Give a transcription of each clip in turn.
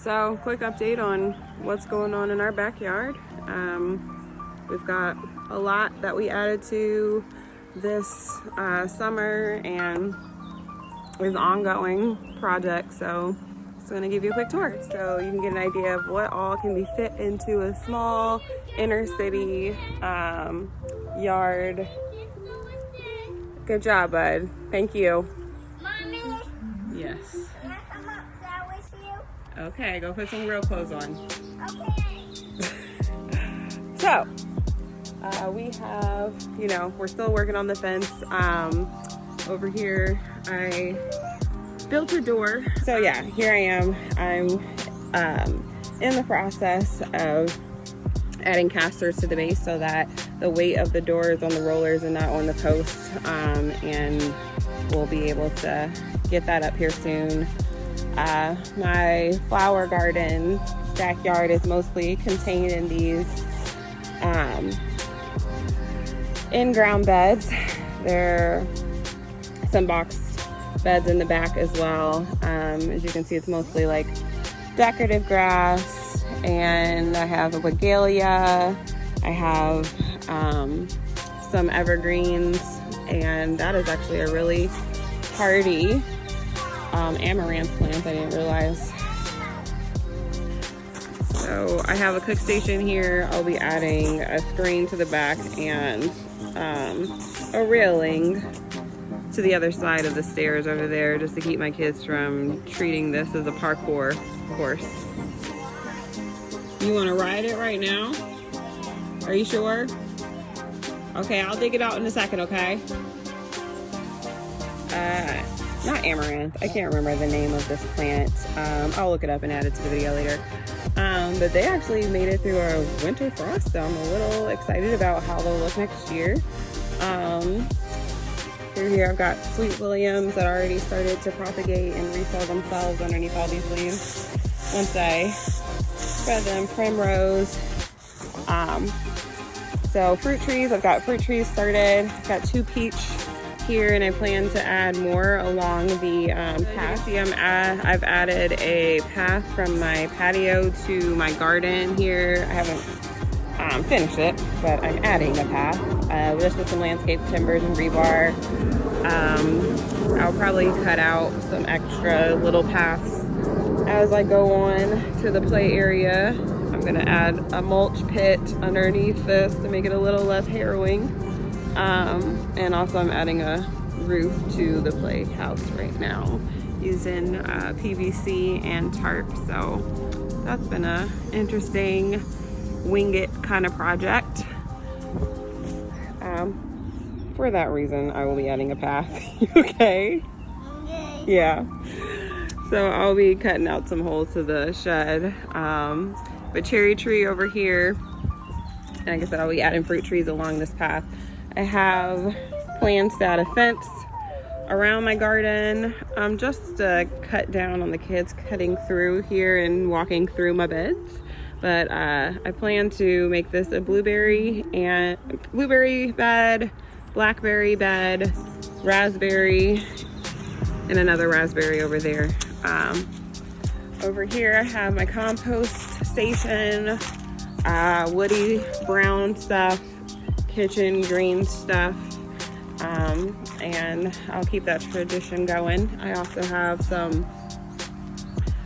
So, quick update on what's going on in our backyard. We've got a lot that we added to this summer, and it's an ongoing project, so just gonna give you a quick tour so you can get an idea of what all can be fit into a small inner city yard. Good job, bud. Thank you. Mommy? Yes. Can I come outside with you? Okay, go put some real clothes on. Okay. So, we have, we're still working on the fence. Over here, I built a door. So yeah, here I am. I'm in the process of adding casters to the base so that the weight of the door is on the rollers and not on the posts. And we'll be able to get that up here soon. My flower garden backyard is mostly contained in these in-ground beds. There are some boxed beds in the back as well. As you can see, it's mostly like decorative grass, and I have a wigelia, I have some evergreens, and that is actually a really hardy amaranth plant, I didn't realize. So I have a cook station here. I'll be adding a screen to the back and a railing to the other side of the stairs over there, just to keep my kids from treating this as a parkour course. You want to ride it right now? Are you sure? Okay, I'll dig it out in a second, okay? Not amaranth. I can't remember the name of this plant. I'll look it up and add it to the video later. But they actually made it through a winter frost, so I'm a little excited about how they'll look next year. Through here I've got Sweet Williams that already started to propagate and resell themselves underneath all these leaves once I spread them. Primrose. So fruit trees, I've got fruit trees started. I've got 2 peach here, and I plan to add more along the path. See, I've added a path from my patio to my garden here. I haven't finished it, but I'm adding a path. Just with some landscape timbers and rebar. I'll probably cut out some extra little paths as I go on to the play area. I'm gonna add a mulch pit underneath this to make it a little less harrowing. And also I'm adding a roof to the playhouse right now using PVC and tarp. So that's been a interesting wing it kind of project. For that reason, I will be adding a path. Okay? Okay. Yeah. So I'll be cutting out some holes to the shed. But cherry tree over here. And like I said, I'll be adding fruit trees along this path. I have plans to add a fence around my garden, just to cut down on the kids cutting through here and walking through my beds. But I plan to make this a blueberry bed, blackberry bed, raspberry, and another raspberry over there. Over here I have my compost station, woody brown stuff, kitchen green stuff, and I'll keep that tradition going. I also have some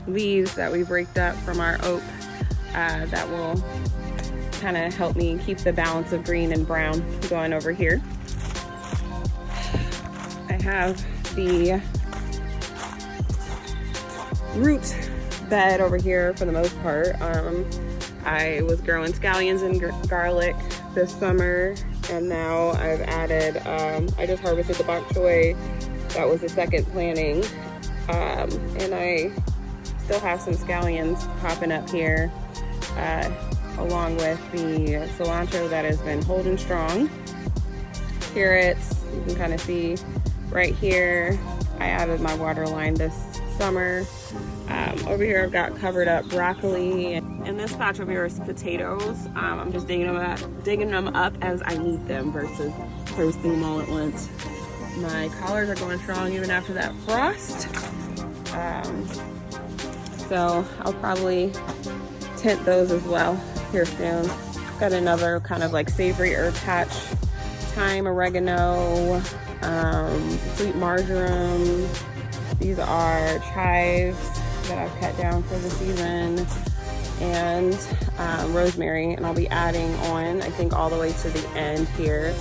leaves that we've raked up from our oak that will kind of help me keep the balance of green and brown going over here. I have the root bed over here for the most part. I was growing scallions and garlic this summer, and now I've added, I just harvested the bok choy. That was the second planting. And I still have some scallions popping up here, along with the cilantro that has been holding strong. Carrots, you can kind of see right here. I added my water line this summer. Over here I've got covered up broccoli, and this patch over here is potatoes. I'm just digging them up as I need them versus posting them all at once. My collards are going strong even after that frost. So I'll probably tint those as well here soon. Got another kind of like savory herb patch. Thyme, oregano, sweet marjoram. These are chives that I've cut down for the season, and rosemary, and I'll be adding on, I think, all the way to the end here.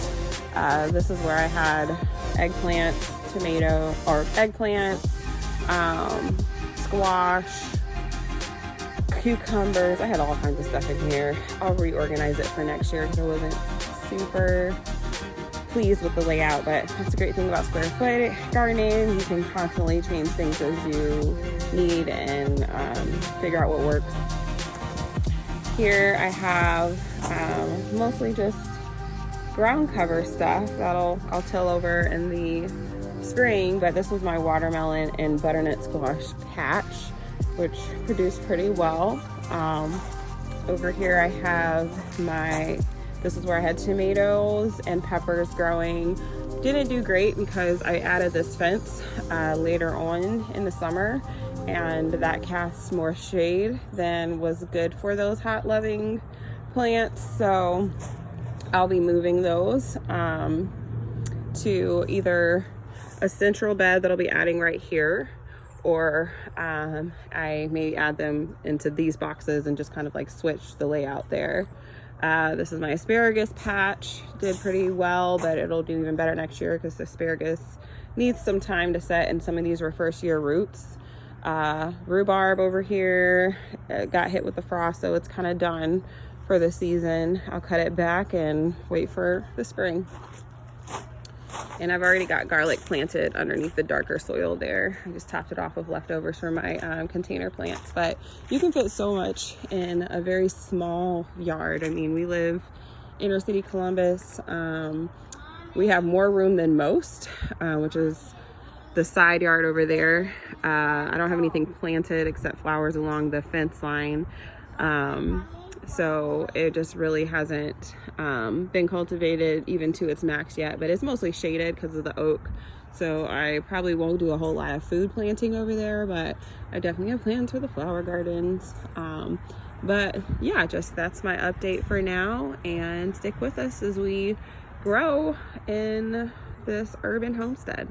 This is where I had eggplant, tomato, or eggplant, squash, cucumbers. I had all kinds of stuff in here. I'll reorganize it for next year because I wasn't super pleased with the layout, but that's a great thing about square foot gardening. You can constantly change things as you need and figure out what works. Here I have mostly just ground cover stuff that I'll till over in the spring, but this was my watermelon and butternut squash patch, which produced pretty well. Over here I have this is where I had tomatoes and peppers growing. Didn't do great because I added this fence later on in the summer, and that casts more shade than was good for those hot loving plants. So I'll be moving those to either a central bed that I'll be adding right here, or I may add them into these boxes and just kind of like switch the layout there. This is my asparagus patch. Did pretty well, but it'll do even better next year because the asparagus needs some time to set, and some of these were first year roots. Rhubarb over here got hit with the frost, so it's kind of done for the season. I'll cut it back and wait for the spring. And I've already got garlic planted underneath the darker soil there. I just topped it off with leftovers from my container plants. But you can fit so much in a very small yard. I mean, we live inner city Columbus. We have more room than most, which is the side yard over there. I don't have anything planted except flowers along the fence line. So it just really hasn't been cultivated even to its max yet, but it's mostly shaded because of the oak. So I probably won't do a whole lot of food planting over there, but I definitely have plans for the flower gardens. But yeah, that's my update for now, and stick with us as we grow in this urban homestead.